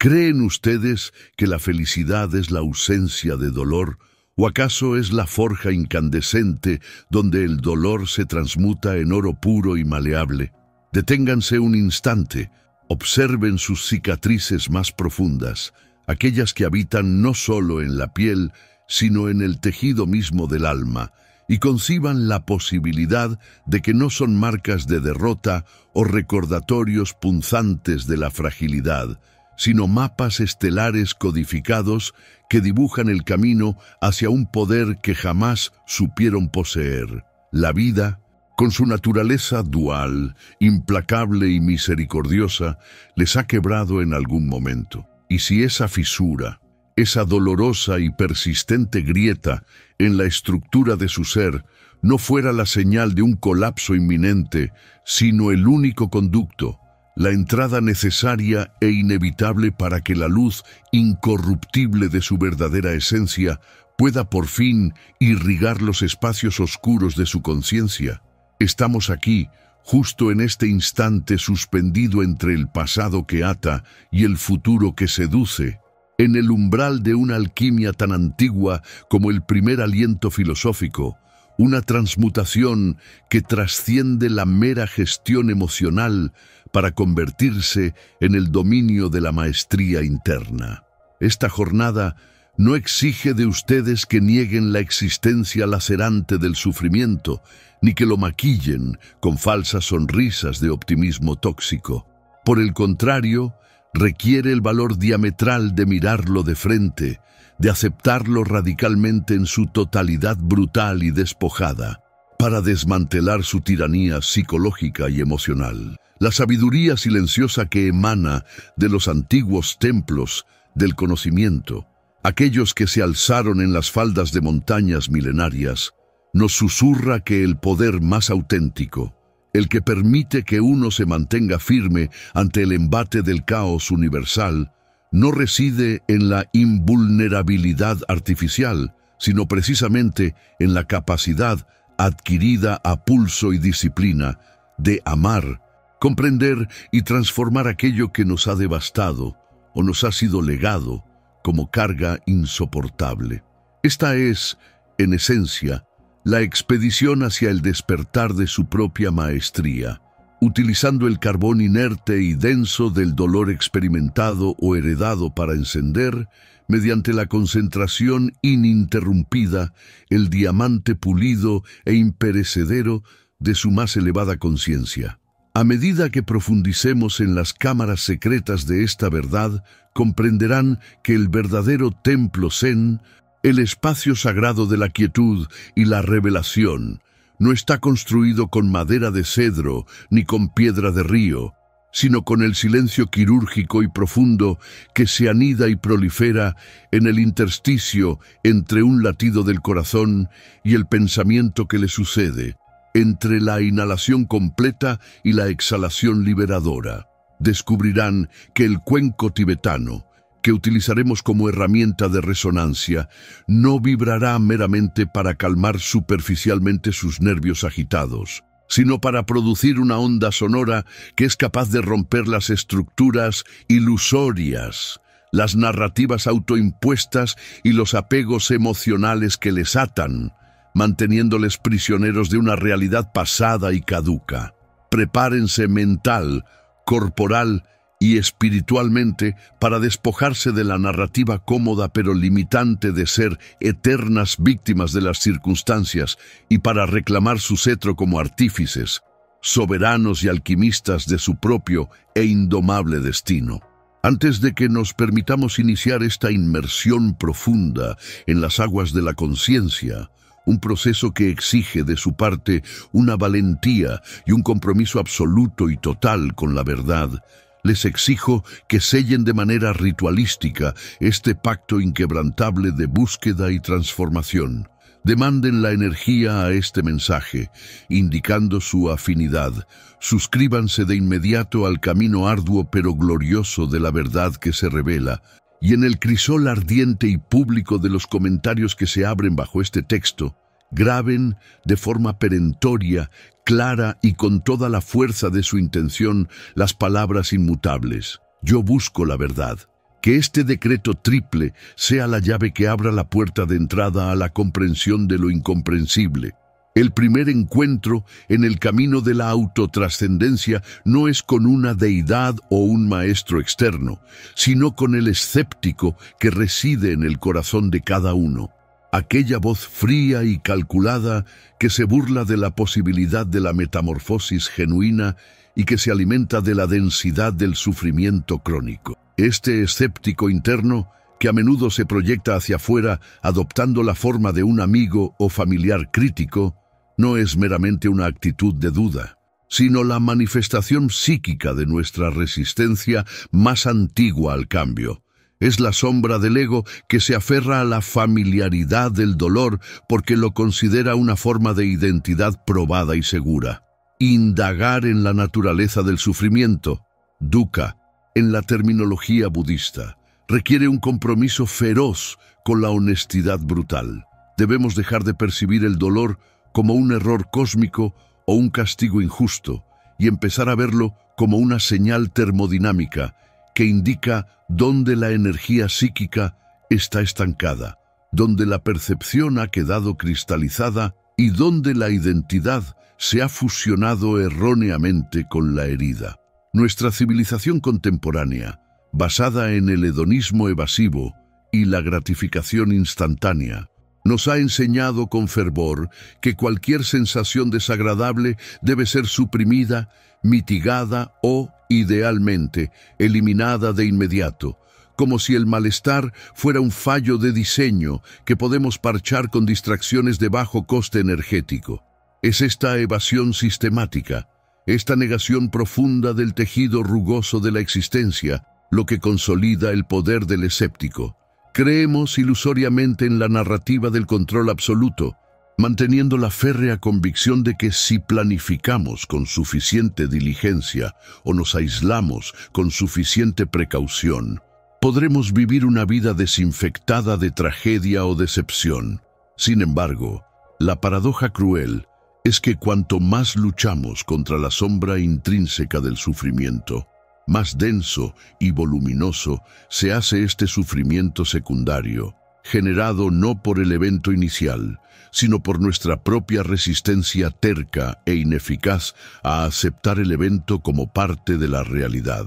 ¿Creen ustedes que la felicidad es la ausencia de dolor? ¿O acaso es la forja incandescente donde el dolor se transmuta en oro puro y maleable? Deténganse un instante, observen sus cicatrices más profundas, aquellas que habitan no solo en la piel, sino en el tejido mismo del alma, y conciban la posibilidad de que no son marcas de derrota o recordatorios punzantes de la fragilidad, sino mapas estelares codificados que dibujan el camino hacia un poder que jamás supieron poseer. La vida, con su naturaleza dual, implacable y misericordiosa, les ha quebrado en algún momento. Y si esa fisura, esa dolorosa y persistente grieta en la estructura de su ser, no fuera la señal de un colapso inminente, sino el único conducto, la entrada necesaria e inevitable para que la luz incorruptible de su verdadera esencia pueda por fin irrigar los espacios oscuros de su conciencia. Estamos aquí, justo en este instante suspendido entre el pasado que ata y el futuro que seduce, en el umbral de una alquimia tan antigua como el primer aliento filosófico, una transmutación que trasciende la mera gestión emocional para convertirse en el dominio de la maestría interna. Esta jornada no exige de ustedes que nieguen la existencia lacerante del sufrimiento, ni que lo maquillen con falsas sonrisas de optimismo tóxico. Por el contrario, requiere el valor diametral de mirarlo de frente, de aceptarlo radicalmente en su totalidad brutal y despojada, para desmantelar su tiranía psicológica y emocional. La sabiduría silenciosa que emana de los antiguos templos del conocimiento, aquellos que se alzaron en las faldas de montañas milenarias, nos susurra que el poder más auténtico, el que permite que uno se mantenga firme ante el embate del caos universal, no reside en la invulnerabilidad artificial, sino precisamente en la capacidad adquirida a pulso y disciplina de amar, comprender y transformar aquello que nos ha devastado o nos ha sido legado como carga insoportable. Esta es, en esencia, la expedición hacia el despertar de su propia maestría, utilizando el carbón inerte y denso del dolor experimentado o heredado para encender, mediante la concentración ininterrumpida, el diamante pulido e imperecedero de su más elevada conciencia. A medida que profundicemos en las cámaras secretas de esta verdad, comprenderán que el verdadero templo Zen, el espacio sagrado de la quietud y la revelación, no está construido con madera de cedro ni con piedra de río, sino con el silencio quirúrgico y profundo que se anida y prolifera en el intersticio entre un latido del corazón y el pensamiento que le sucede, entre la inhalación completa y la exhalación liberadora. Descubrirán que el cuenco tibetano, que utilizaremos como herramienta de resonancia, no vibrará meramente para calmar superficialmente sus nervios agitados, sino para producir una onda sonora que es capaz de romper las estructuras ilusorias, las narrativas autoimpuestas y los apegos emocionales que les atan, manteniéndoles prisioneros de una realidad pasada y caduca. Prepárense mental, corporal y espiritualmente para despojarse de la narrativa cómoda pero limitante de ser eternas víctimas de las circunstancias y para reclamar su cetro como artífices, soberanos y alquimistas de su propio e indomable destino. Antes de que nos permitamos iniciar esta inmersión profunda en las aguas de la conciencia, un proceso que exige de su parte una valentía y un compromiso absoluto y total con la verdad, les exijo que sellen de manera ritualística este pacto inquebrantable de búsqueda y transformación. Demanden la energía a este mensaje, indicando su afinidad. Suscríbanse de inmediato al camino arduo pero glorioso de la verdad que se revela, y en el crisol ardiente y público de los comentarios que se abren bajo este texto, graben de forma perentoria, clara y con toda la fuerza de su intención las palabras inmutables. Yo busco la verdad. Que este decreto triple sea la llave que abra la puerta de entrada a la comprensión de lo incomprensible. El primer encuentro en el camino de la autotrascendencia no es con una deidad o un maestro externo, sino con el escéptico que reside en el corazón de cada uno. Aquella voz fría y calculada que se burla de la posibilidad de la metamorfosis genuina y que se alimenta de la densidad del sufrimiento crónico. Este escéptico interno, que a menudo se proyecta hacia afuera adoptando la forma de un amigo o familiar crítico, no es meramente una actitud de duda, sino la manifestación psíquica de nuestra resistencia más antigua al cambio. Es la sombra del ego que se aferra a la familiaridad del dolor porque lo considera una forma de identidad probada y segura. Indagar en la naturaleza del sufrimiento, dukkha, en la terminología budista, requiere un compromiso feroz con la honestidad brutal. Debemos dejar de percibir el dolor como un error cósmico o un castigo injusto y empezar a verlo como una señal termodinámica que indica dónde la energía psíquica está estancada, dónde la percepción ha quedado cristalizada y dónde la identidad se ha fusionado erróneamente con la herida. Nuestra civilización contemporánea, basada en el hedonismo evasivo y la gratificación instantánea, nos ha enseñado con fervor que cualquier sensación desagradable debe ser suprimida, mitigada o, idealmente, eliminada de inmediato, como si el malestar fuera un fallo de diseño que podemos parchar con distracciones de bajo coste energético. Es esta evasión sistemática, esta negación profunda del tejido rugoso de la existencia, lo que consolida el poder del escéptico. Creemos ilusoriamente en la narrativa del control absoluto, manteniendo la férrea convicción de que si planificamos con suficiente diligencia o nos aislamos con suficiente precaución, podremos vivir una vida desinfectada de tragedia o decepción. Sin embargo, la paradoja cruel es que cuanto más luchamos contra la sombra intrínseca del sufrimiento, más denso y voluminoso se hace este sufrimiento secundario, generado no por el evento inicial, sino por nuestra propia resistencia terca e ineficaz a aceptar el evento como parte de la realidad.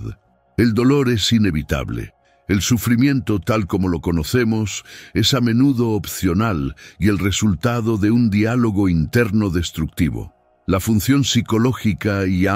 El dolor es inevitable. El sufrimiento, tal como lo conocemos, es a menudo opcional y el resultado de un diálogo interno destructivo. La función psicológica y,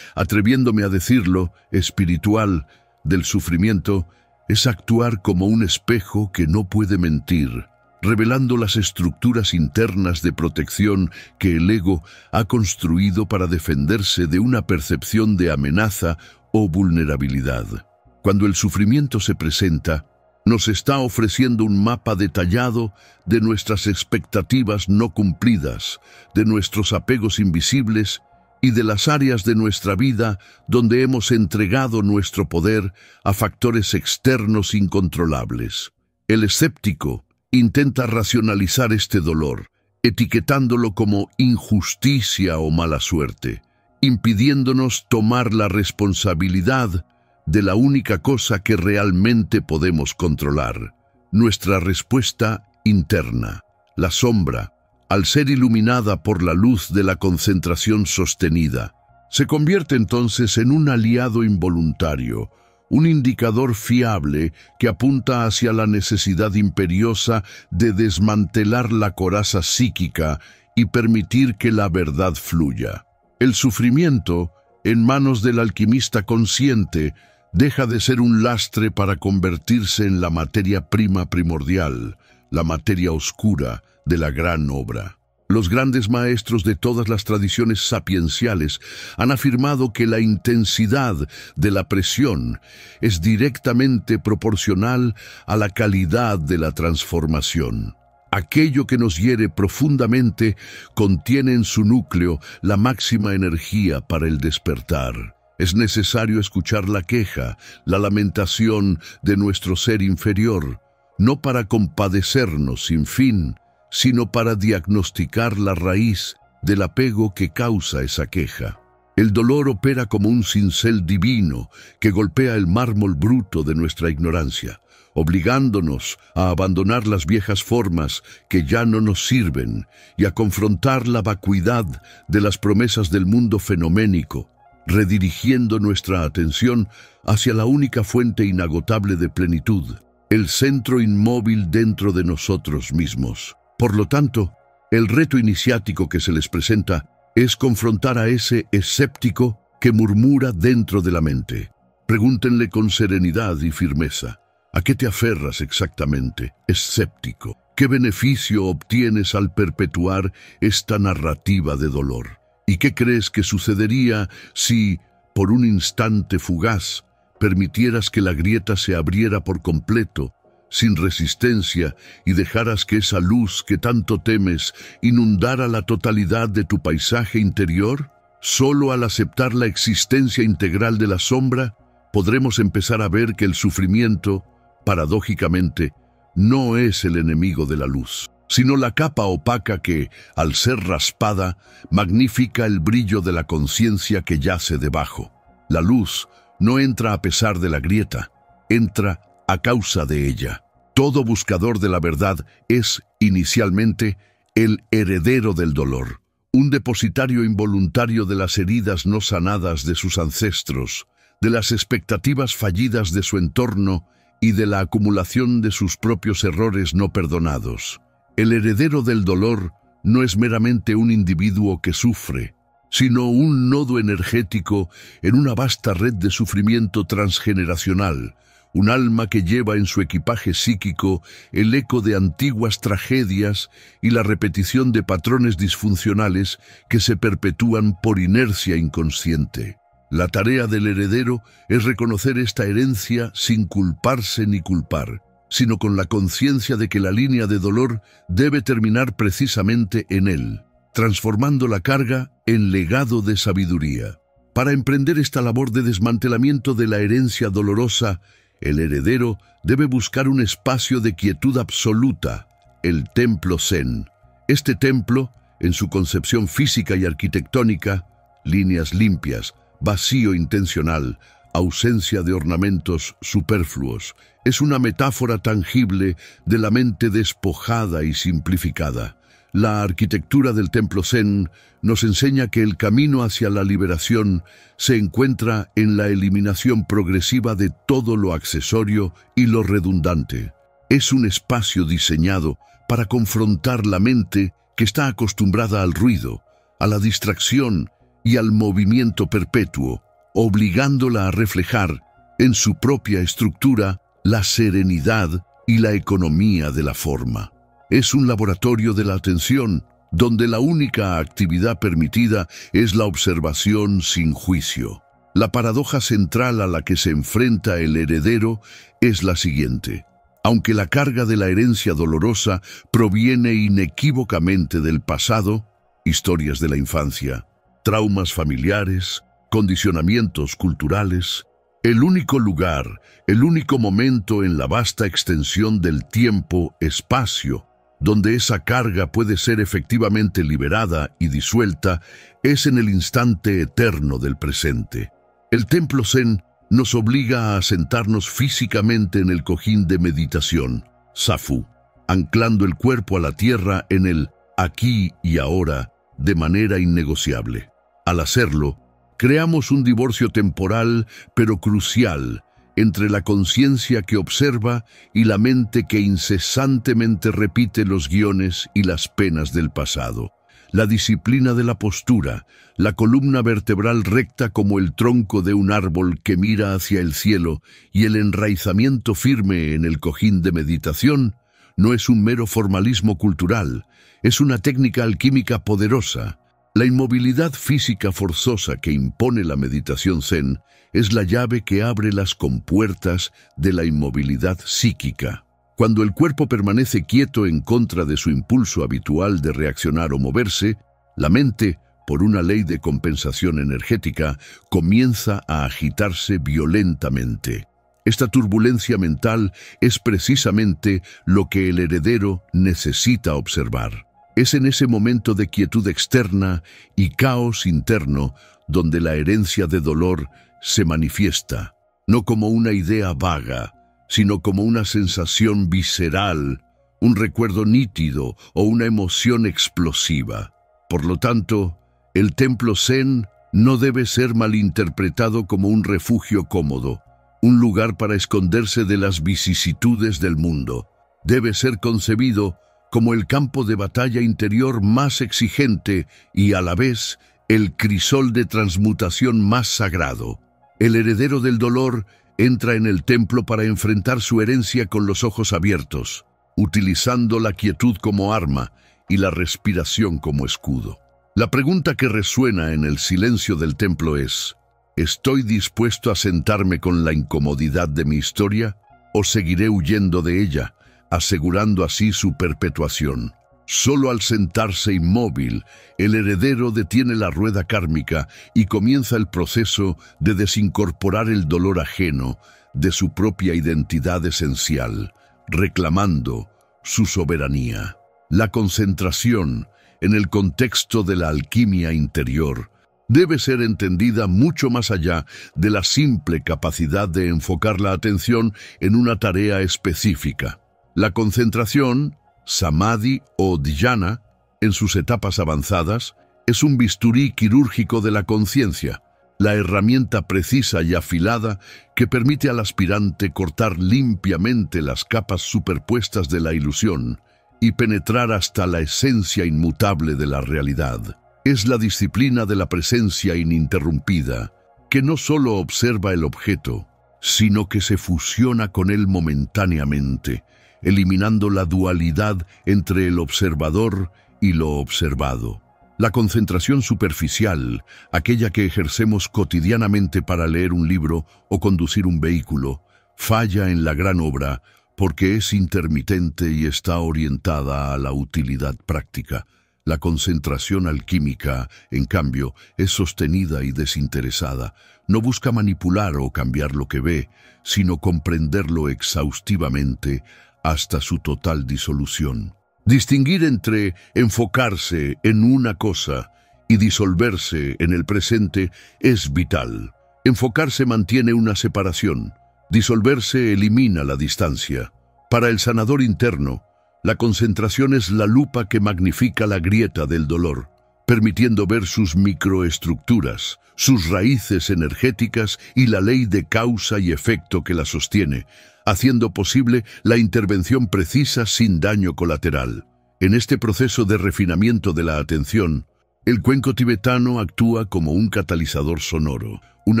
atreviéndome a decirlo, espiritual, del sufrimiento es actuar como un espejo que no puede mentir, revelando las estructuras internas de protección que el ego ha construido para defenderse de una percepción de amenaza o vulnerabilidad. Cuando el sufrimiento se presenta, nos está ofreciendo un mapa detallado de nuestras expectativas no cumplidas, de nuestros apegos invisibles y de las áreas de nuestra vida donde hemos entregado nuestro poder a factores externos incontrolables. El escéptico intenta racionalizar este dolor, etiquetándolo como injusticia o mala suerte, impidiéndonos tomar la responsabilidad de la única cosa que realmente podemos controlar, nuestra respuesta interna. La sombra, al ser iluminada por la luz de la concentración sostenida, se convierte entonces en un aliado involuntario, un indicador fiable que apunta hacia la necesidad imperiosa de desmantelar la coraza psíquica y permitir que la verdad fluya. El sufrimiento, en manos del alquimista consciente, deja de ser un lastre para convertirse en la materia prima primordial, la materia oscura de la gran obra. Los grandes maestros de todas las tradiciones sapienciales han afirmado que la intensidad de la presión es directamente proporcional a la calidad de la transformación. Aquello que nos hiere profundamente contiene en su núcleo la máxima energía para el despertar. Es necesario escuchar la queja, la lamentación de nuestro ser inferior, no para compadecernos sin fin, sino para diagnosticar la raíz del apego que causa esa queja. El dolor opera como un cincel divino que golpea el mármol bruto de nuestra ignorancia, obligándonos a abandonar las viejas formas que ya no nos sirven y a confrontar la vacuidad de las promesas del mundo fenoménico, redirigiendo nuestra atención hacia la única fuente inagotable de plenitud, el centro inmóvil dentro de nosotros mismos. Por lo tanto, el reto iniciático que se les presenta es confrontar a ese escéptico que murmura dentro de la mente. Pregúntenle con serenidad y firmeza: ¿a qué te aferras exactamente, escéptico? ¿Qué beneficio obtienes al perpetuar esta narrativa de dolor? ¿Y qué crees que sucedería si, por un instante fugaz, permitieras que la grieta se abriera por completo, sin resistencia, y dejaras que esa luz que tanto temes inundara la totalidad de tu paisaje interior? Solo al aceptar la existencia integral de la sombra, podremos empezar a ver que el sufrimiento, paradójicamente, no es el enemigo de la luz, sino la capa opaca que, al ser raspada, magnifica el brillo de la conciencia que yace debajo. La luz no entra a pesar de la grieta, entra a causa de ella. Todo buscador de la verdad es, inicialmente, el heredero del dolor, un depositario involuntario de las heridas no sanadas de sus ancestros, de las expectativas fallidas de su entorno y de la acumulación de sus propios errores no perdonados. El heredero del dolor no es meramente un individuo que sufre, sino un nodo energético en una vasta red de sufrimiento transgeneracional, un alma que lleva en su equipaje psíquico el eco de antiguas tragedias y la repetición de patrones disfuncionales que se perpetúan por inercia inconsciente. La tarea del heredero es reconocer esta herencia sin culparse ni culpar, sino con la conciencia de que la línea de dolor debe terminar precisamente en él, transformando la carga en legado de sabiduría. Para emprender esta labor de desmantelamiento de la herencia dolorosa, el heredero debe buscar un espacio de quietud absoluta, el templo Zen. Este templo, en su concepción física y arquitectónica, líneas limpias, vacío intencional, ausencia de ornamentos superfluos, es una metáfora tangible de la mente despojada y simplificada. La arquitectura del templo Zen nos enseña que el camino hacia la liberación se encuentra en la eliminación progresiva de todo lo accesorio y lo redundante. Es un espacio diseñado para confrontar la mente que está acostumbrada al ruido, a la distracción y al movimiento perpetuo, obligándola a reflejar en su propia estructura la serenidad y la economía de la forma. Es un laboratorio de la atención, donde la única actividad permitida es la observación sin juicio. La paradoja central a la que se enfrenta el heredero es la siguiente. Aunque la carga de la herencia dolorosa proviene inequívocamente del pasado, historias de la infancia, traumas familiares, condicionamientos culturales, el único lugar, el único momento en la vasta extensión del tiempo-espacio donde esa carga puede ser efectivamente liberada y disuelta es en el instante eterno del presente. El templo Zen nos obliga a sentarnos físicamente en el cojín de meditación, Zafu, anclando el cuerpo a la tierra en el aquí y ahora de manera innegociable. Al hacerlo, creamos un divorcio temporal pero crucial entre la conciencia que observa y la mente que incesantemente repite los guiones y las penas del pasado. La disciplina de la postura, la columna vertebral recta como el tronco de un árbol que mira hacia el cielo y el enraizamiento firme en el cojín de meditación, no es un mero formalismo cultural, es una técnica alquímica poderosa. La inmovilidad física forzosa que impone la meditación Zen es la llave que abre las compuertas de la inmovilidad psíquica. Cuando el cuerpo permanece quieto en contra de su impulso habitual de reaccionar o moverse, la mente, por una ley de compensación energética, comienza a agitarse violentamente. Esta turbulencia mental es precisamente lo que el heredero necesita observar. Es en ese momento de quietud externa y caos interno donde la herencia de dolor se manifiesta, no como una idea vaga, sino como una sensación visceral, un recuerdo nítido o una emoción explosiva. Por lo tanto, el templo Zen no debe ser malinterpretado como un refugio cómodo, un lugar para esconderse de las vicisitudes del mundo. Debe ser concebido como el campo de batalla interior más exigente y, a la vez, el crisol de transmutación más sagrado. El heredero del dolor entra en el templo para enfrentar su herencia con los ojos abiertos, utilizando la quietud como arma y la respiración como escudo. La pregunta que resuena en el silencio del templo es: ¿estoy dispuesto a sentarme con la incomodidad de mi historia o seguiré huyendo de ella, asegurando así su perpetuación? Solo al sentarse inmóvil, el heredero detiene la rueda kármica y comienza el proceso de desincorporar el dolor ajeno de su propia identidad esencial, reclamando su soberanía. La concentración, en el contexto de la alquimia interior, debe ser entendida mucho más allá de la simple capacidad de enfocar la atención en una tarea específica. La concentración, samadhi o dhyana, en sus etapas avanzadas, es un bisturí quirúrgico de la conciencia, la herramienta precisa y afilada que permite al aspirante cortar limpiamente las capas superpuestas de la ilusión y penetrar hasta la esencia inmutable de la realidad. Es la disciplina de la presencia ininterrumpida, que no solo observa el objeto, sino que se fusiona con él momentáneamente, eliminando la dualidad entre el observador y lo observado. La concentración superficial, aquella que ejercemos cotidianamente para leer un libro o conducir un vehículo, falla en la gran obra porque es intermitente y está orientada a la utilidad práctica. La concentración alquímica, en cambio, es sostenida y desinteresada. No busca manipular o cambiar lo que ve, sino comprenderlo exhaustivamente hasta su total disolución. Distinguir entre enfocarse en una cosa y disolverse en el presente es vital. Enfocarse mantiene una separación. Disolverse elimina la distancia. Para el sanador interno, la concentración es la lupa que magnifica la grieta del dolor, permitiendo ver sus microestructuras, sus raíces energéticas y la ley de causa y efecto que la sostiene, haciendo posible la intervención precisa sin daño colateral. En este proceso de refinamiento de la atención, el cuenco tibetano actúa como un catalizador sonoro, un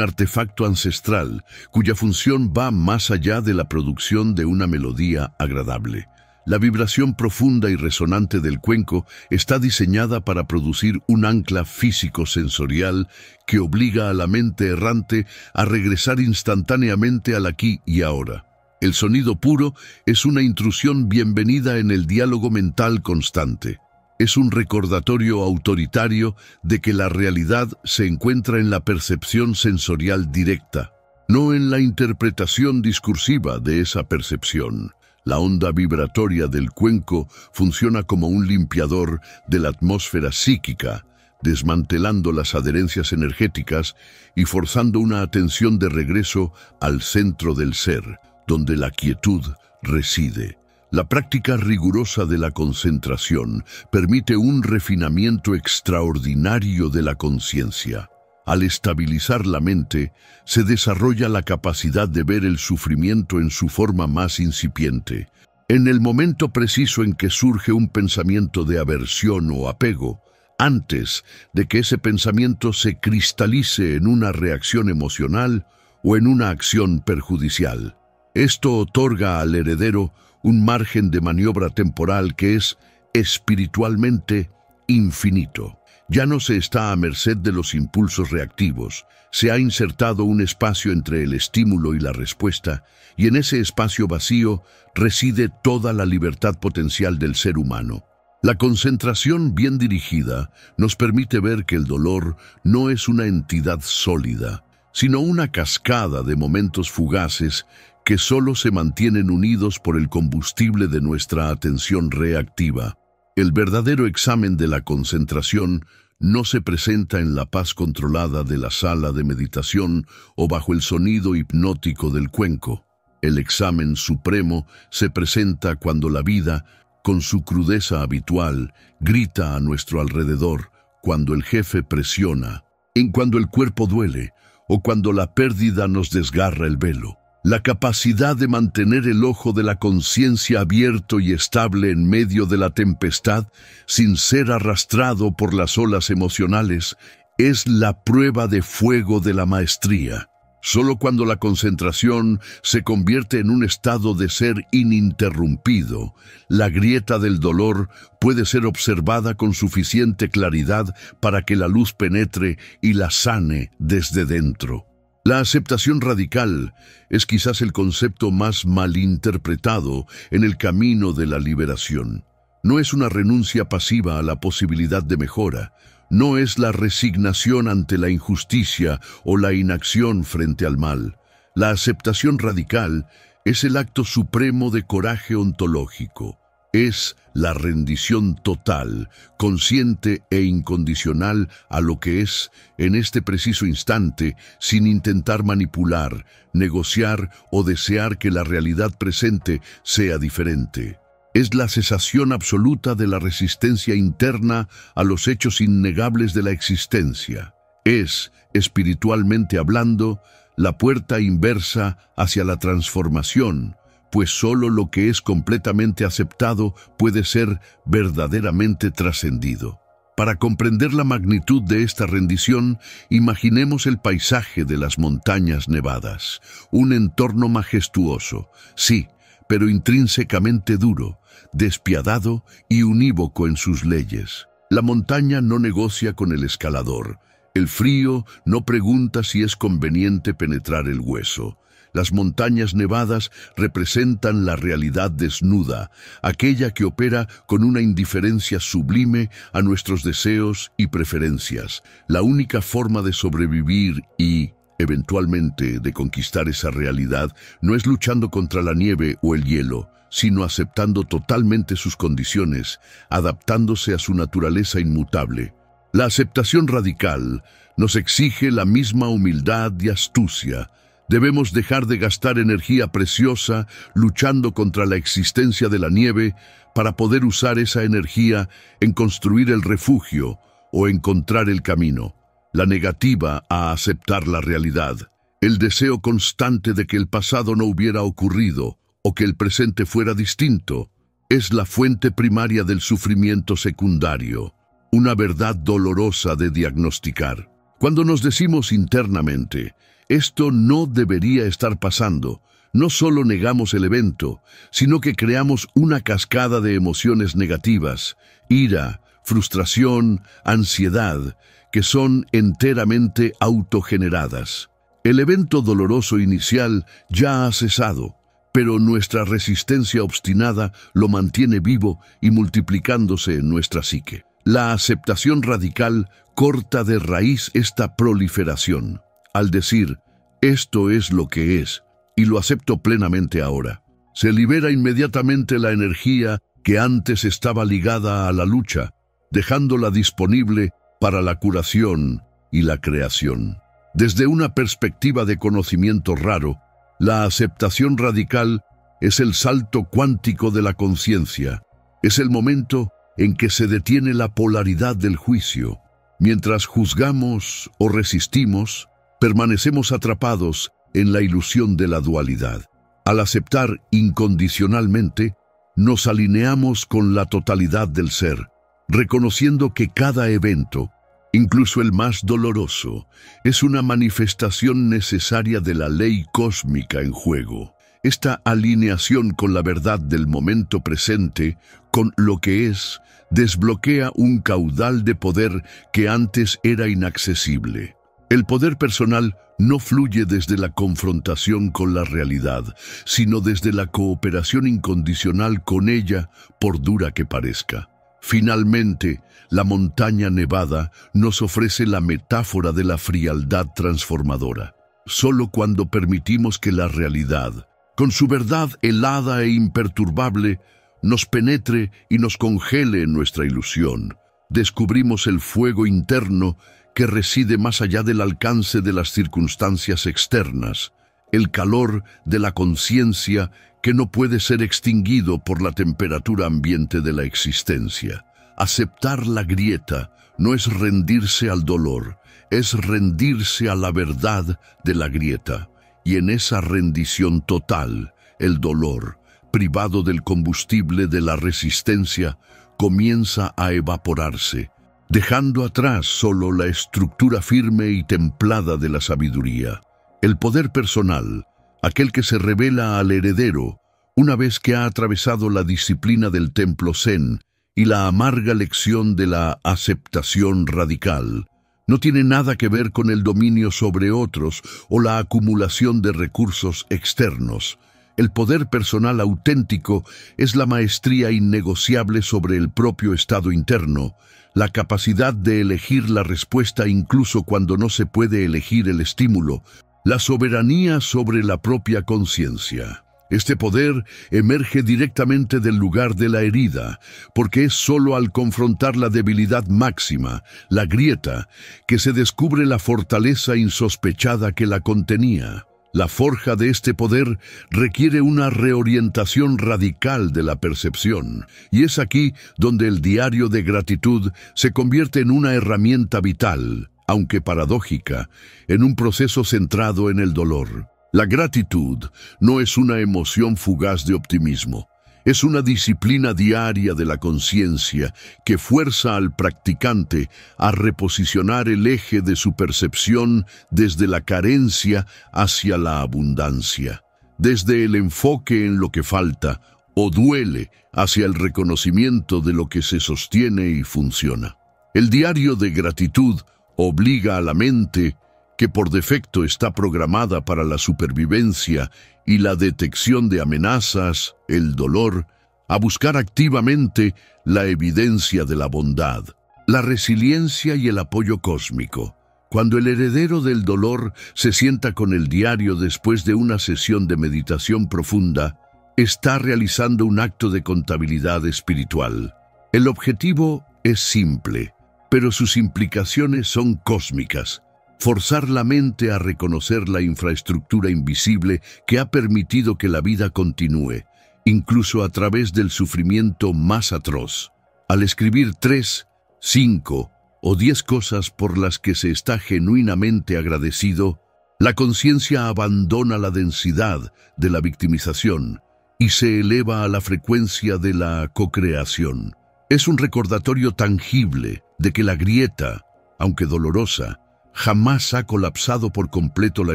artefacto ancestral cuya función va más allá de la producción de una melodía agradable. La vibración profunda y resonante del cuenco está diseñada para producir un ancla físico-sensorial que obliga a la mente errante a regresar instantáneamente al aquí y ahora. El sonido puro es una intrusión bienvenida en el diálogo mental constante. Es un recordatorio autoritario de que la realidad se encuentra en la percepción sensorial directa, no en la interpretación discursiva de esa percepción. La onda vibratoria del cuenco funciona como un limpiador de la atmósfera psíquica, desmantelando las adherencias energéticas y forzando una atención de regreso al centro del ser, donde la quietud reside. La práctica rigurosa de la concentración permite un refinamiento extraordinario de la conciencia. Al estabilizar la mente, se desarrolla la capacidad de ver el sufrimiento en su forma más incipiente. En el momento preciso en que surge un pensamiento de aversión o apego, antes de que ese pensamiento se cristalice en una reacción emocional o en una acción perjudicial. Esto otorga al heredero un margen de maniobra temporal que es espiritualmente infinito. Ya no se está a merced de los impulsos reactivos. Se ha insertado un espacio entre el estímulo y la respuesta, y en ese espacio vacío reside toda la libertad potencial del ser humano. La concentración bien dirigida nos permite ver que el dolor no es una entidad sólida, sino una cascada de momentos fugaces que solo se mantienen unidos por el combustible de nuestra atención reactiva. El verdadero examen de la concentración no se presenta en la paz controlada de la sala de meditación o bajo el sonido hipnótico del cuenco. El examen supremo se presenta cuando la vida, con su crudeza habitual, grita a nuestro alrededor, cuando el jefe presiona, cuando el cuerpo duele o cuando la pérdida nos desgarra el velo. La capacidad de mantener el ojo de la conciencia abierto y estable en medio de la tempestad, sin ser arrastrado por las olas emocionales, es la prueba de fuego de la maestría. Solo cuando la concentración se convierte en un estado de ser ininterrumpido, la grieta del dolor puede ser observada con suficiente claridad para que la luz penetre y la sane desde dentro. La aceptación radical es quizás el concepto más malinterpretado en el camino de la liberación. No es una renuncia pasiva a la posibilidad de mejora. No es la resignación ante la injusticia o la inacción frente al mal. La aceptación radical es el acto supremo de coraje ontológico. Es la rendición total, consciente e incondicional a lo que es en este preciso instante, sin intentar manipular, negociar o desear que la realidad presente sea diferente. Es la cesación absoluta de la resistencia interna a los hechos innegables de la existencia. Es, espiritualmente hablando, la puerta inversa hacia la transformación, pues solo lo que es completamente aceptado puede ser verdaderamente trascendido. Para comprender la magnitud de esta rendición, imaginemos el paisaje de las montañas nevadas, un entorno majestuoso, sí, pero intrínsecamente duro, despiadado y unívoco en sus leyes. La montaña no negocia con el escalador. El frío no pregunta si es conveniente penetrar el hueso. Las montañas nevadas representan la realidad desnuda, aquella que opera con una indiferencia sublime a nuestros deseos y preferencias. La única forma de sobrevivir y, eventualmente, de conquistar esa realidad no es luchando contra la nieve o el hielo, sino aceptando totalmente sus condiciones, adaptándose a su naturaleza inmutable. La aceptación radical nos exige la misma humildad y astucia. Debemos dejar de gastar energía preciosa luchando contra la existencia de la nieve para poder usar esa energía en construir el refugio o encontrar el camino. La negativa a aceptar la realidad, el deseo constante de que el pasado no hubiera ocurrido o que el presente fuera distinto, es la fuente primaria del sufrimiento secundario, una verdad dolorosa de diagnosticar. Cuando nos decimos internamente, esto no debería estar pasando, no solo negamos el evento, sino que creamos una cascada de emociones negativas, ira, frustración, ansiedad, que son enteramente autogeneradas. El evento doloroso inicial ya ha cesado, pero nuestra resistencia obstinada lo mantiene vivo y multiplicándose en nuestra psique. La aceptación radical corta de raíz esta proliferación. Al decir, esto es lo que es, y lo acepto plenamente ahora, se libera inmediatamente la energía que antes estaba ligada a la lucha, dejándola disponible para la curación y la creación. Desde una perspectiva de conocimiento raro, la aceptación radical es el salto cuántico de la conciencia. Es el momento en que se detiene la polaridad del juicio. Mientras juzgamos o resistimos, permanecemos atrapados en la ilusión de la dualidad. Al aceptar incondicionalmente, nos alineamos con la totalidad del ser, reconociendo que cada evento, incluso el más doloroso, es una manifestación necesaria de la ley cósmica en juego. Esta alineación con la verdad del momento presente, con lo que es, desbloquea un caudal de poder que antes era inaccesible. El poder personal no fluye desde la confrontación con la realidad, sino desde la cooperación incondicional con ella, por dura que parezca. Finalmente, la montaña nevada nos ofrece la metáfora de la frialdad transformadora. Solo cuando permitimos que la realidad, con su verdad helada e imperturbable, nos penetre y nos congele en nuestra ilusión, descubrimos el fuego interno que reside más allá del alcance de las circunstancias externas, el calor de la conciencia que no puede ser extinguido por la temperatura ambiente de la existencia. Aceptar la grieta no es rendirse al dolor, es rendirse a la verdad de la grieta. Y en esa rendición total, el dolor, privado del combustible de la resistencia, comienza a evaporarse, dejando atrás solo la estructura firme y templada de la sabiduría. El poder personal, aquel que se revela al heredero, una vez que ha atravesado la disciplina del templo Zen y la amarga lección de la aceptación radical, no tiene nada que ver con el dominio sobre otros o la acumulación de recursos externos. El poder personal auténtico es la maestría innegociable sobre el propio estado interno, la capacidad de elegir la respuesta incluso cuando no se puede elegir el estímulo, la soberanía sobre la propia conciencia. Este poder emerge directamente del lugar de la herida, porque es sólo al confrontar la debilidad máxima, la grieta, que se descubre la fortaleza insospechada que la contenía. La forja de este poder requiere una reorientación radical de la percepción, y es aquí donde el diario de gratitud se convierte en una herramienta vital, aunque paradójica, en un proceso centrado en el dolor. La gratitud no es una emoción fugaz de optimismo, es una disciplina diaria de la conciencia que fuerza al practicante a reposicionar el eje de su percepción desde la carencia hacia la abundancia, desde el enfoque en lo que falta o duele hacia el reconocimiento de lo que se sostiene y funciona. El diario de gratitud obliga a la mente, que por defecto está programada para la supervivencia y la detección de amenazas, el dolor, a buscar activamente la evidencia de la bondad, la resiliencia y el apoyo cósmico. Cuando el heredero del dolor se sienta con el diario después de una sesión de meditación profunda, está realizando un acto de contabilidad espiritual. El objetivo es simple, pero sus implicaciones son cósmicas. Forzar la mente a reconocer la infraestructura invisible que ha permitido que la vida continúe, incluso a través del sufrimiento más atroz. Al escribir 3, 5 o 10 cosas por las que se está genuinamente agradecido, la conciencia abandona la densidad de la victimización y se eleva a la frecuencia de la cocreación. Es un recordatorio tangible de que la grieta, aunque dolorosa, jamás ha colapsado por completo la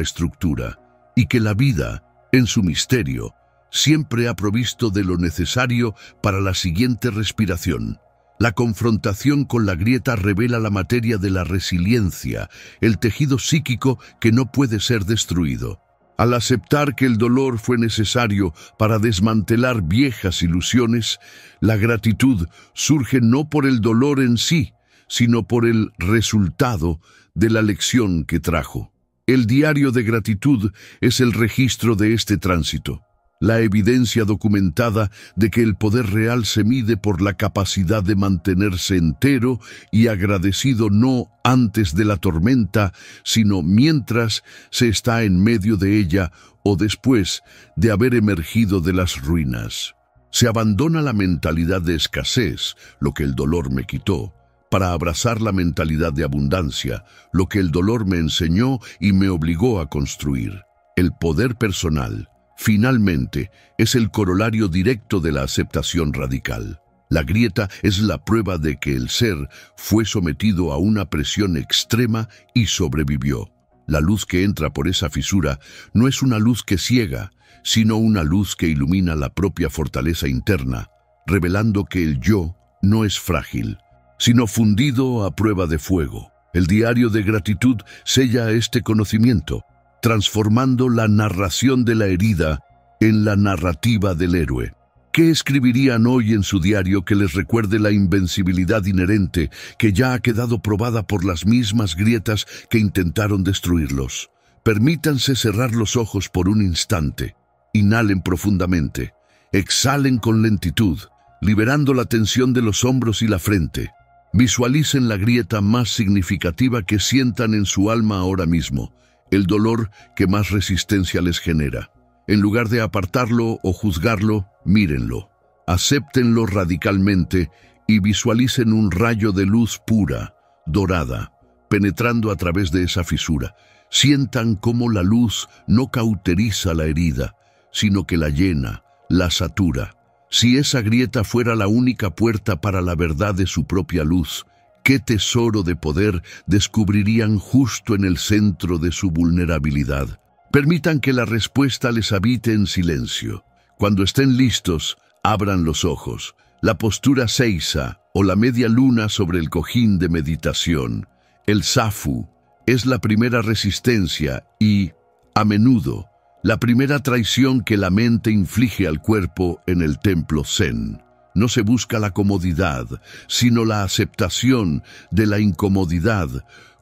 estructura, y que la vida, en su misterio, siempre ha provisto de lo necesario para la siguiente respiración. La confrontación con la grieta revela la materia de la resiliencia, el tejido psíquico que no puede ser destruido. Al aceptar que el dolor fue necesario para desmantelar viejas ilusiones, la gratitud surge no por el dolor en sí, sino por el resultado de la lección que trajo. El diario de gratitud es el registro de este tránsito, la evidencia documentada de que el poder real se mide por la capacidad de mantenerse entero y agradecido no antes de la tormenta, sino mientras se está en medio de ella o después de haber emergido de las ruinas. Se abandona la mentalidad de escasez, lo que el dolor me quitó, para abrazar la mentalidad de abundancia, lo que el dolor me enseñó y me obligó a construir. El poder personal, finalmente, es el corolario directo de la aceptación radical. La grieta es la prueba de que el ser fue sometido a una presión extrema y sobrevivió. La luz que entra por esa fisura no es una luz que ciega, sino una luz que ilumina la propia fortaleza interna, revelando que el yo no es frágil, sino fundido a prueba de fuego. El diario de gratitud sella este conocimiento, transformando la narración de la herida en la narrativa del héroe. ¿Qué escribirían hoy en su diario que les recuerde la invencibilidad inherente que ya ha quedado probada por las mismas grietas que intentaron destruirlos? Permítanse cerrar los ojos por un instante. Inhalen profundamente. Exhalen con lentitud, liberando la tensión de los hombros y la frente. Visualicen la grieta más significativa que sientan en su alma ahora mismo, el dolor que más resistencia les genera. En lugar de apartarlo o juzgarlo, mírenlo. Acéptenlo radicalmente y visualicen un rayo de luz pura, dorada, penetrando a través de esa fisura. Sientan cómo la luz no cauteriza la herida, sino que la llena, la satura. Si esa grieta fuera la única puerta para la verdad de su propia luz, ¿qué tesoro de poder descubrirían justo en el centro de su vulnerabilidad? Permitan que la respuesta les habite en silencio. Cuando estén listos, abran los ojos. La postura seiza o la media luna sobre el cojín de meditación, el zafu, es la primera resistencia y, a menudo, la primera traición que la mente inflige al cuerpo en el templo zen. No se busca la comodidad, sino la aceptación de la incomodidad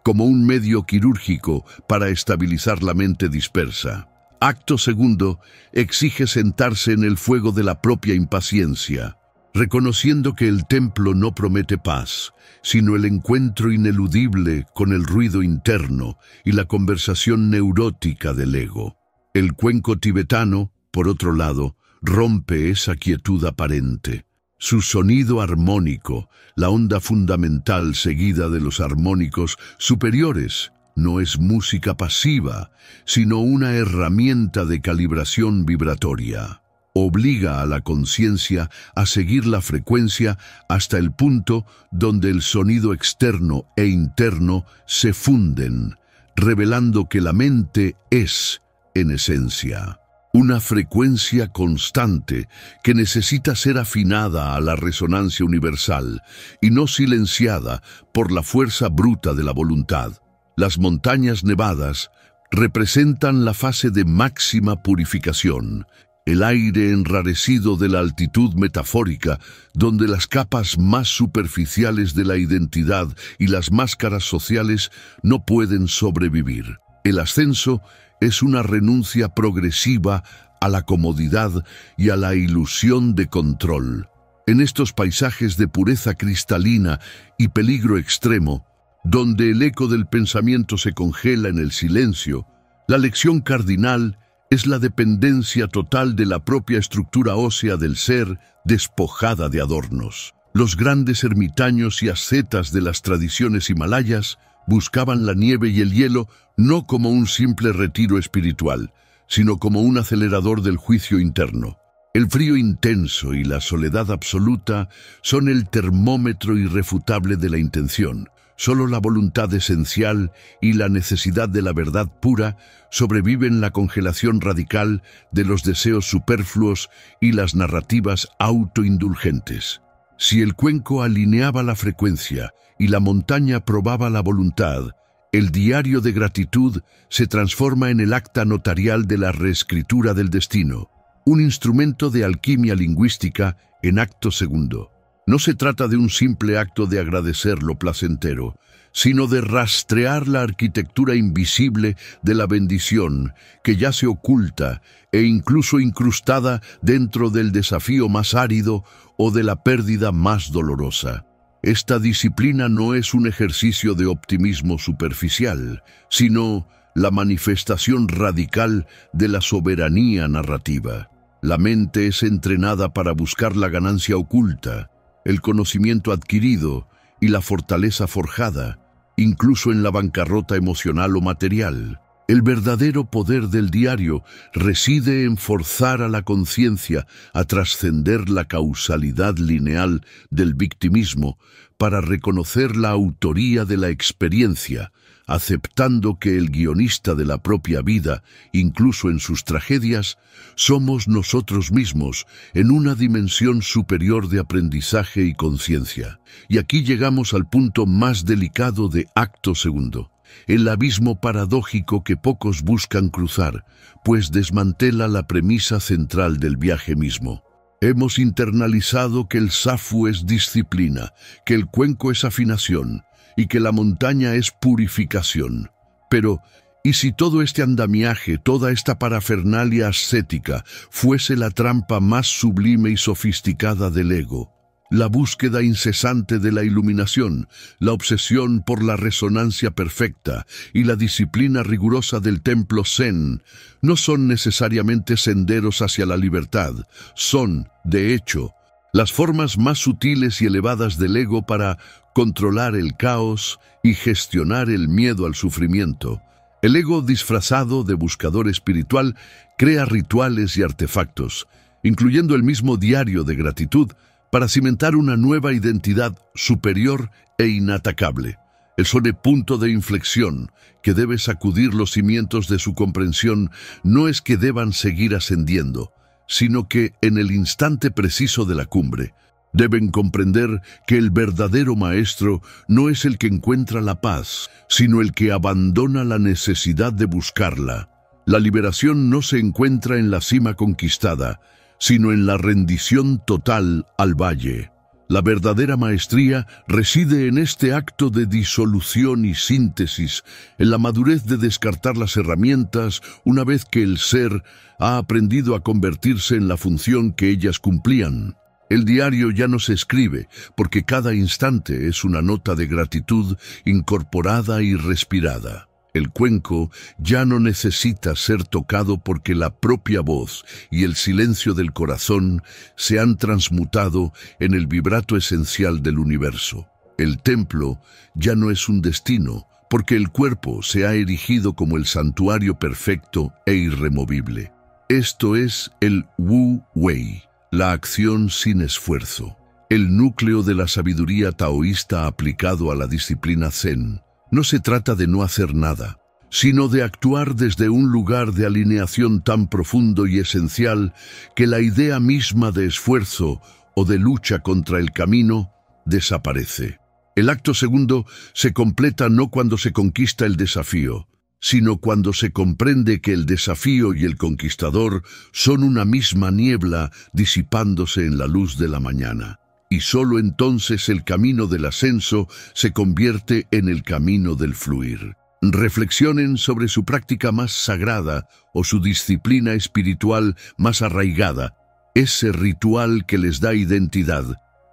como un medio quirúrgico para estabilizar la mente dispersa. Acto segundo exige sentarse en el fuego de la propia impaciencia, reconociendo que el templo no promete paz, sino el encuentro ineludible con el ruido interno y la conversación neurótica del ego. El cuenco tibetano, por otro lado, rompe esa quietud aparente. Su sonido armónico, la onda fundamental seguida de los armónicos superiores, no es música pasiva, sino una herramienta de calibración vibratoria. Obliga a la conciencia a seguir la frecuencia hasta el punto donde el sonido externo e interno se funden, revelando que la mente es, en esencia, una frecuencia constante que necesita ser afinada a la resonancia universal y no silenciada por la fuerza bruta de la voluntad. Las montañas nevadas representan la fase de máxima purificación, el aire enrarecido de la altitud metafórica, donde las capas más superficiales de la identidad y las máscaras sociales no pueden sobrevivir. El ascenso es una renuncia progresiva a la comodidad y a la ilusión de control. En estos paisajes de pureza cristalina y peligro extremo, donde el eco del pensamiento se congela en el silencio, la lección cardinal es la dependencia total de la propia estructura ósea del ser despojada de adornos. Los grandes ermitaños y ascetas de las tradiciones himalayas buscaban la nieve y el hielo no como un simple retiro espiritual, sino como un acelerador del juicio interno. El frío intenso y la soledad absoluta son el termómetro irrefutable de la intención. Solo la voluntad esencial y la necesidad de la verdad pura sobreviven la congelación radical de los deseos superfluos y las narrativas autoindulgentes. Si el cuenco alineaba la frecuencia y la montaña probaba la voluntad, el diario de gratitud se transforma en el acta notarial de la reescritura del destino, un instrumento de alquimia lingüística en acto segundo. No se trata de un simple acto de agradecer lo placentero, sino de rastrear la arquitectura invisible de la bendición que ya se oculta e incluso incrustada dentro del desafío más árido o de la pérdida más dolorosa. Esta disciplina no es un ejercicio de optimismo superficial, sino la manifestación radical de la soberanía narrativa. La mente es entrenada para buscar la ganancia oculta, el conocimiento adquirido y la fortaleza forjada, incluso en la bancarrota emocional o material. El verdadero poder del diario reside en forzar a la conciencia a trascender la causalidad lineal del victimismo para reconocer la autoría de la experiencia, aceptando que el guionista de la propia vida, incluso en sus tragedias, somos nosotros mismos en una dimensión superior de aprendizaje y conciencia. Y aquí llegamos al punto más delicado de acto segundo, el abismo paradójico que pocos buscan cruzar, pues desmantela la premisa central del viaje mismo. Hemos internalizado que el zafu es disciplina, que el cuenco es afinación y que la montaña es purificación. Pero, ¿y si todo este andamiaje, toda esta parafernalia ascética, fuese la trampa más sublime y sofisticada del ego? La búsqueda incesante de la iluminación, la obsesión por la resonancia perfecta y la disciplina rigurosa del templo Zen no son necesariamente senderos hacia la libertad, son, de hecho, las formas más sutiles y elevadas del ego para controlar el caos y gestionar el miedo al sufrimiento. El ego disfrazado de buscador espiritual crea rituales y artefactos, incluyendo el mismo diario de gratitud, para cimentar una nueva identidad superior e inatacable. El solo punto de inflexión que debe sacudir los cimientos de su comprensión no es que deban seguir ascendiendo, sino que en el instante preciso de la cumbre, deben comprender que el verdadero maestro no es el que encuentra la paz, sino el que abandona la necesidad de buscarla. La liberación no se encuentra en la cima conquistada, sino en la rendición total al valle. La verdadera maestría reside en este acto de disolución y síntesis, en la madurez de descartar las herramientas una vez que el ser ha aprendido a convertirse en la función que ellas cumplían. El diario ya no se escribe, porque cada instante es una nota de gratitud incorporada y respirada. El cuenco ya no necesita ser tocado porque la propia voz y el silencio del corazón se han transmutado en el vibrato esencial del universo. El templo ya no es un destino, porque el cuerpo se ha erigido como el santuario perfecto e irremovible. Esto es el Wu Wei, la acción sin esfuerzo, el núcleo de la sabiduría taoísta aplicado a la disciplina Zen. No se trata de no hacer nada, sino de actuar desde un lugar de alineación tan profundo y esencial que la idea misma de esfuerzo o de lucha contra el camino desaparece. El acto segundo se completa no cuando se conquista el desafío, sino cuando se comprende que el desafío y el conquistador son una misma niebla disipándose en la luz de la mañana. Y solo entonces el camino del ascenso se convierte en el camino del fluir. Reflexionen sobre su práctica más sagrada o su disciplina espiritual más arraigada, ese ritual que les da identidad,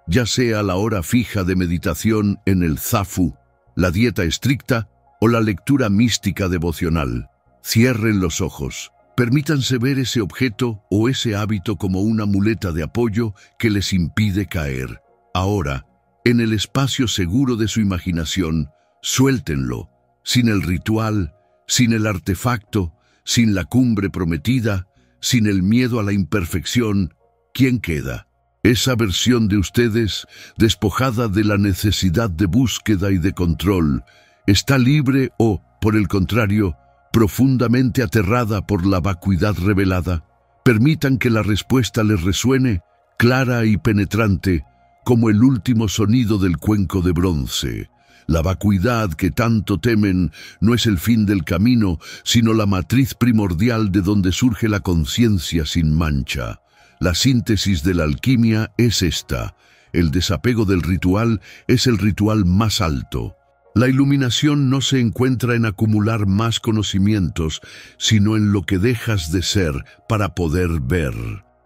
ya sea la hora fija de meditación en el zafu, la dieta estricta o la lectura mística devocional. Cierren los ojos. Permítanse ver ese objeto o ese hábito como una muleta de apoyo que les impide caer. Ahora, en el espacio seguro de su imaginación, suéltenlo, sin el ritual, sin el artefacto, sin la cumbre prometida, sin el miedo a la imperfección. ¿Quién queda? Esa versión de ustedes, despojada de la necesidad de búsqueda y de control, está libre o, por el contrario, profundamente aterrada por la vacuidad revelada. Permitan que la respuesta les resuene, clara y penetrante, como el último sonido del cuenco de bronce. La vacuidad que tanto temen no es el fin del camino, sino la matriz primordial de donde surge la conciencia sin mancha. La síntesis de la alquimia es esta. El desapego del ritual es el ritual más alto. La iluminación no se encuentra en acumular más conocimientos, sino en lo que dejas de ser para poder ver.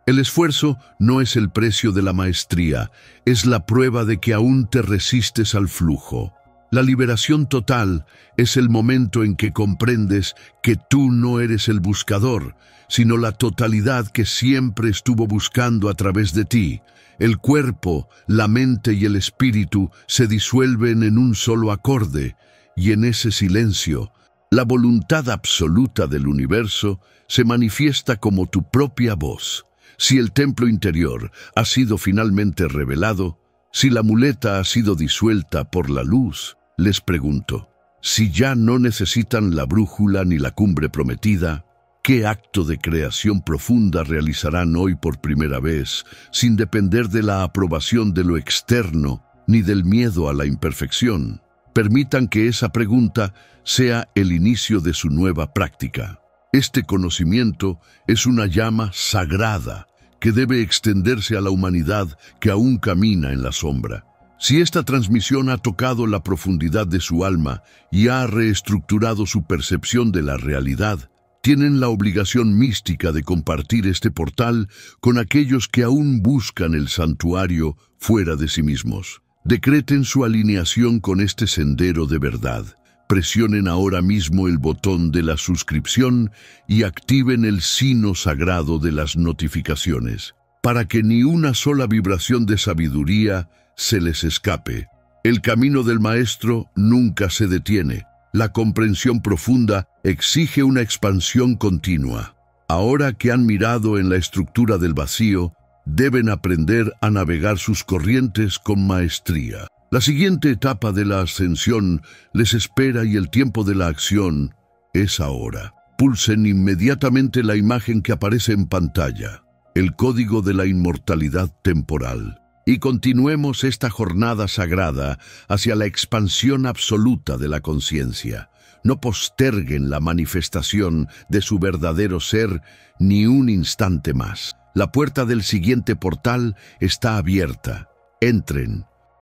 El esfuerzo no es el precio de la maestría, es la prueba de que aún te resistes al flujo. La liberación total es el momento en que comprendes que tú no eres el buscador, sino la totalidad que siempre estuvo buscando a través de ti. El cuerpo, la mente y el espíritu se disuelven en un solo acorde, y en ese silencio, la voluntad absoluta del universo se manifiesta como tu propia voz. Si el templo interior ha sido finalmente revelado, si la muleta ha sido disuelta por la luz, les pregunto, si ya no necesitan la brújula ni la cumbre prometida, ¿qué acto de creación profunda realizarán hoy por primera vez, sin depender de la aprobación de lo externo ni del miedo a la imperfección? Permitan que esa pregunta sea el inicio de su nueva práctica. Este conocimiento es una llama sagrada que debe extenderse a la humanidad que aún camina en la sombra. Si esta transmisión ha tocado la profundidad de su alma y ha reestructurado su percepción de la realidad, tienen la obligación mística de compartir este portal con aquellos que aún buscan el santuario fuera de sí mismos. Decreten su alineación con este sendero de verdad. Presionen ahora mismo el botón de la suscripción y activen el signo sagrado de las notificaciones, para que ni una sola vibración de sabiduría se les escape. El camino del Maestro nunca se detiene. La comprensión profunda exige una expansión continua. Ahora que han mirado en la estructura del vacío, deben aprender a navegar sus corrientes con maestría. La siguiente etapa de la ascensión les espera y el tiempo de la acción es ahora. Pulsen inmediatamente la imagen que aparece en pantalla, el código de la inmortalidad temporal, y continuemos esta jornada sagrada hacia la expansión absoluta de la conciencia. No posterguen la manifestación de su verdadero ser ni un instante más. La puerta del siguiente portal está abierta. Entren